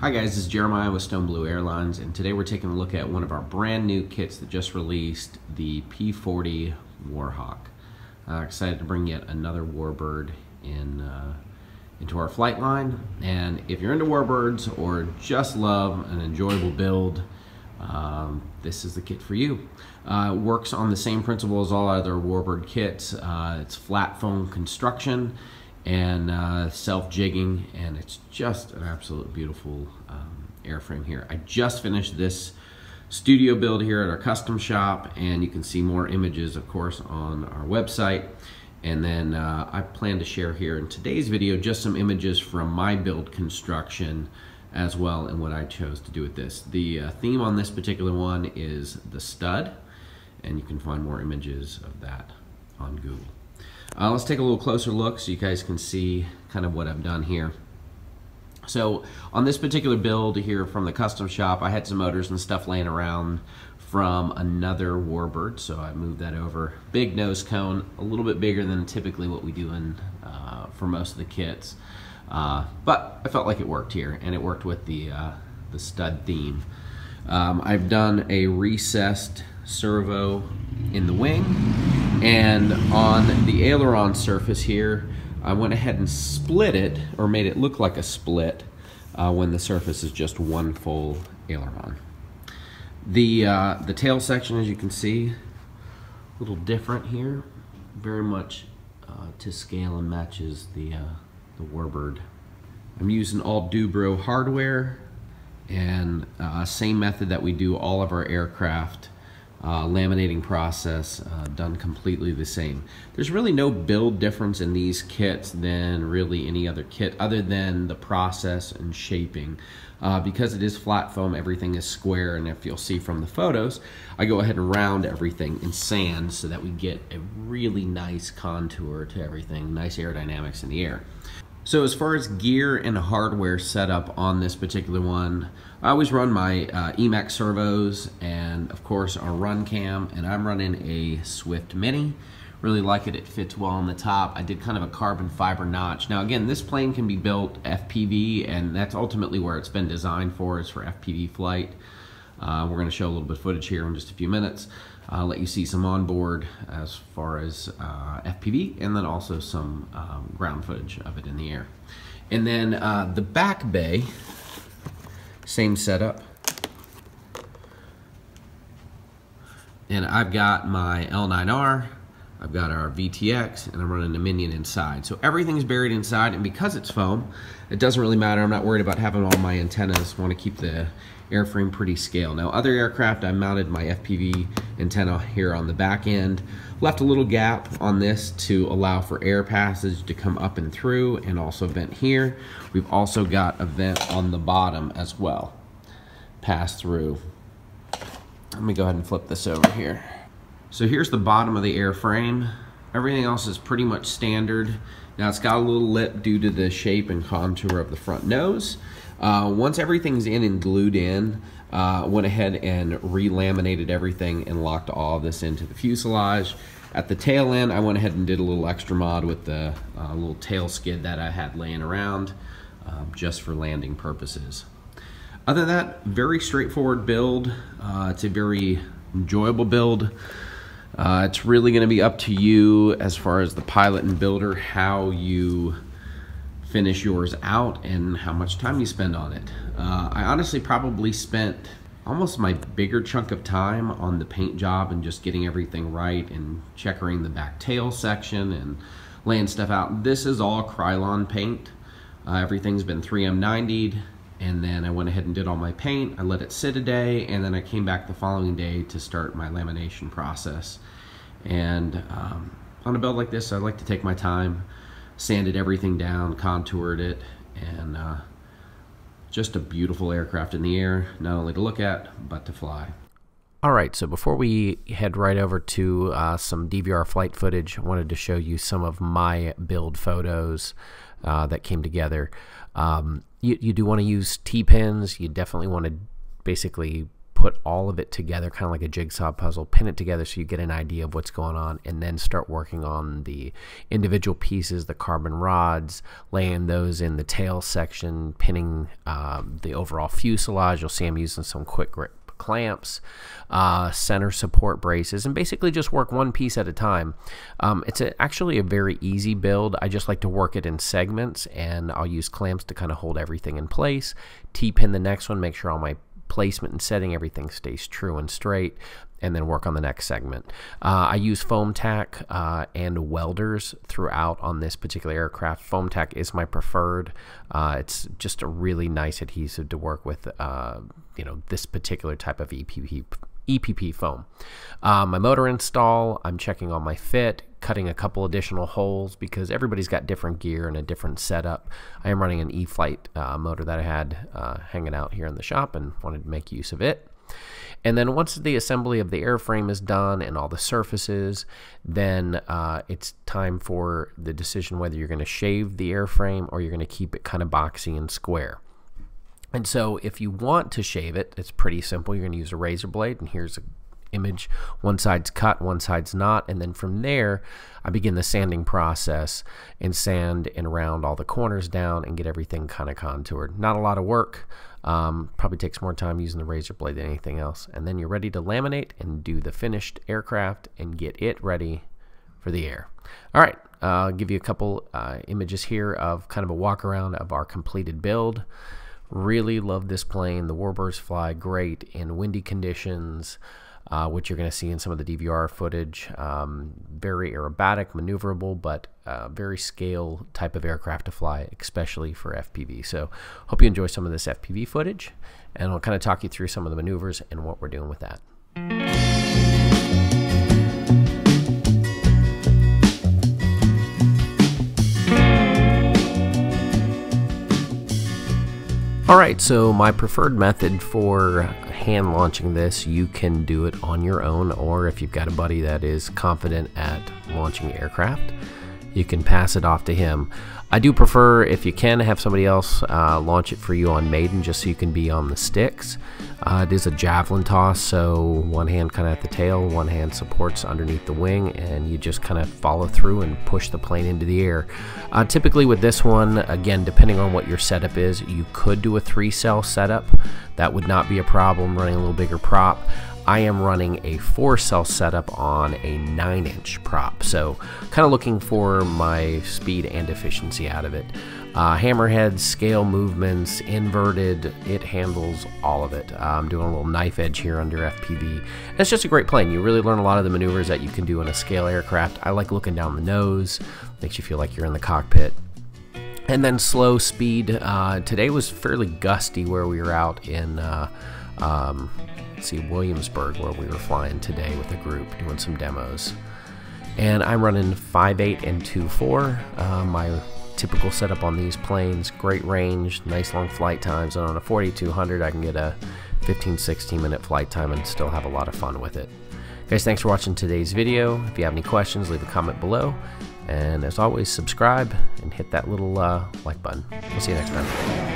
Hi guys, this is Jeremiah with Stone Blue Airlines, and today we're taking a look at one of our brand new kits that just released, the P-40 Warhawk. Excited to bring yet another warbird into our flight line. And if you're into warbirds or just love an enjoyable build, this is the kit for you. It works on the same principle as all other warbird kits. It's flat foam construction and self-jigging, and it's just an absolute beautiful airframe here. I just finished this studio build here at our custom shop, and you can see more images, of course, on our website. And then I plan to share here in today's video just some images from my build construction as well, and what I chose to do with this. The theme on this particular one is the stud, and you can find more images of that on Google. Let's take a little closer look so you guys can see kind of what I've done here. So on this particular build here from the custom shop, I had some motors and stuff laying around from another warbird, so I moved that over. Big nose cone, a little bit bigger than typically what we do in for most of the kits, but I felt like it worked here, and it worked with the stud theme. I've done a recessed servo in the wing, and on the aileron surface here, I went ahead and split it, or made it look like a split, when the surface is just one full aileron. The tail section, as you can see, a little different here, very much to scale and matches the warbird. I'm using all Dubro hardware, and same method that we do all of our aircraft. Laminating process done completely the same. There's really no build difference in these kits than really any other kit, other than the process and shaping. Because it is flat foam, everything is square, and if you'll see from the photos, I go ahead and round everything in sand so that we get a really nice contour to everything, nice aerodynamics in the air. So as far as gear and hardware setup on this particular one, I always run my Emax servos and of course our run cam, and I'm running a Swift Mini. Really like it, it fits well on the top. I did kind of a carbon fiber notch. Now again, this plane can be built FPV, and that's ultimately where it's been designed for, is for FPV flight. We're going to show a little bit of footage here in just a few minutes. I'll let you see some onboard as far as FPV, and then also some ground footage of it in the air. And then the back bay, same setup. And I've got my L9R, I've got our VTX, and I'm running a Minion inside. So everything's buried inside, and because it's foam, it doesn't really matter. I'm not worried about having all my antennas. I want to keep the airframe pretty scale. Now other aircraft, I mounted my FPV antenna here on the back end, left a little gap on this to allow for air passage to come up and through, and also vent here. We've also got a vent on the bottom as well, pass through. Let me go ahead and flip this over here. So here's the bottom of the airframe. Everything else is pretty much standard. Now it's got a little lip due to the shape and contour of the front nose. Once everything's in and glued in, went ahead and re-laminated everything and locked all of this into the fuselage. At the tail end, I went ahead and did a little extra mod with the little tail skid that I had laying around just for landing purposes. Other than that, very straightforward build. It's a very enjoyable build. It's really going to be up to you as far as the pilot and builder, how you finish yours out and how much time you spend on it. I honestly probably spent almost my bigger chunk of time on the paint job and just getting everything right and checkering the back tail section and laying stuff out. This is all Krylon paint. Everything's been 3M 90'd, and then I went ahead and did all my paint. I let it sit a day, and then I came back the following day to start my lamination process. And on a build like this, I like to take my time, sanded everything down, contoured it, and just a beautiful aircraft in the air, not only to look at, but to fly. All right, so before we head right over to some DVR flight footage, I wanted to show you some of my build photos that came together. You do want to use T-pins. You definitely want to basically put all of it together, kind of like a jigsaw puzzle, pin it together so you get an idea of what's going on, and then start working on the individual pieces, the carbon rods, laying those in the tail section, pinning the overall fuselage. You'll see I'm using some quick grip clamps, center support braces, and basically just work one piece at a time. It's actually a very easy build. I just like to work it in segments, and I'll use clamps to kind of hold everything in place, T-pin the next one, make sure all my placement and setting, everything stays true and straight, and then work on the next segment. I use foam tack and welders throughout on this particular aircraft. Foam tack is my preferred. It's just a really nice adhesive to work with, you know, this particular type of EPP foam. My motor install, I'm checking on my fit, cutting a couple additional holes because everybody's got different gear and a different setup. I am running an E-Flight motor that I had hanging out here in the shop and wanted to make use of it. And then once the assembly of the airframe is done and all the surfaces, then it's time for the decision whether you're going to shave the airframe or you're going to keep it kind of boxy and square. And so if you want to shave it, it's pretty simple. You're going to use a razor blade, and here's an image. One side's cut, one side's not, and then from there I begin the sanding process and sand and round all the corners down and get everything kind of contoured. Not a lot of work. Probably takes more time using the razor blade than anything else. And then you're ready to laminate and do the finished aircraft and get it ready for the air. All right, I'll give you a couple images here of kind of a walk around of our completed build. Really love this plane. The warbirds fly great in windy conditions, which you're going to see in some of the DVR footage. Very aerobatic, maneuverable, but very scale type of aircraft to fly, especially for FPV. So hope you enjoy some of this FPV footage, and I'll kind of talk you through some of the maneuvers and what we're doing with that. Alright, so my preferred method for hand launching this, you can do it on your own, or if you've got a buddy that is confident at launching aircraft, you can pass it off to him. I do prefer, if you can, have somebody else launch it for you on maiden, just so you can be on the sticks. It is a javelin toss, so one hand kind of at the tail, one hand supports underneath the wing, and you just kind of follow through and push the plane into the air. Typically with this one, again, depending on what your setup is, you could do a 3-cell setup. That would not be a problem, running a little bigger prop. I am running a 4-cell setup on a 9-inch prop, so kind of looking for my speed and efficiency out of it. Hammerhead, scale movements, inverted, it handles all of it. I'm doing a little knife edge here under FPV. And it's just a great plane. You really learn a lot of the maneuvers that you can do in a scale aircraft. I like looking down the nose, makes you feel like you're in the cockpit. And then slow speed. Today was fairly gusty where we were out in Williamsburg, where we were flying today with a group doing some demos. And I'm running 5.8 and 2.4. My typical setup on these planes, great range, nice long flight times, and on a 4200 I can get a 15-16 minute flight time and still have a lot of fun with it. Guys, thanks for watching today's video. If you have any questions, leave a comment below, and as always, subscribe and hit that little like button. We'll see you next time.